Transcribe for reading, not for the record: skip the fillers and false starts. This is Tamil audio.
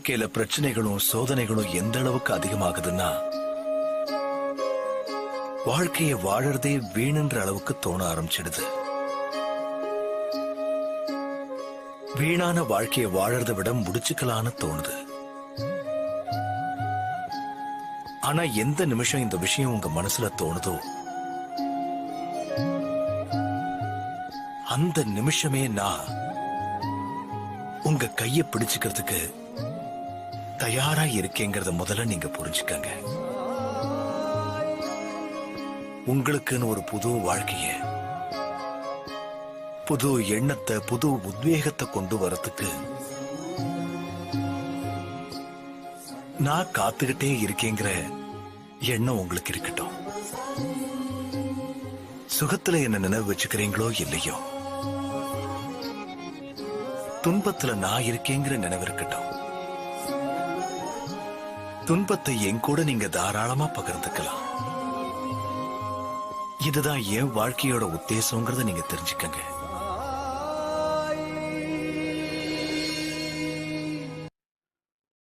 வாழ்க்கையில பிரச்சனைகளும் சோதனைகளும் எந்த அளவுக்கு அதிகமாகுதுன்னா வாழ்க்கையை வாழறதே வீணுன்ற அளவுக்கு தோண ஆரம்பிச்சிடுது. வீணான வாழ்க்கையை வாழறதை விட முடிச்சுக்கலான்னு தோணுது. ஆனா எந்த நிமிஷம் இந்த விஷயம் உங்க மனசுல தோணுதோ அந்த நிமிஷமே நான் உங்க கைய பிடிச்சுக்கிறதுக்கு தயாரா இருக்கேங்கிறத முதல்ல நீங்க புரிஞ்சுக்கங்க. உங்களுக்குன்னு ஒரு புது வாழ்க்கைய, புது எண்ணத்தை, புது உத்வேகத்தை கொண்டு வரத்துக்கு நான் காத்துக்கிட்டே இருக்கேங்கிற எண்ணம் உங்களுக்கு இருக்கட்டும். சுகத்துல என்ன நினைவு வச்சுக்கிறீங்களோ இல்லையோ, துன்பத்துல நான் இருக்கேங்கிற நினைவு இருக்கட்டும். துன்பத்தை என் கூட நீங்க தாராளமா பகிர்ந்துக்கலாம். இதுதான் என் வாழ்க்கையோட உத்தேசங்கிறத நீங்க தெரிஞ்சுக்கங்க.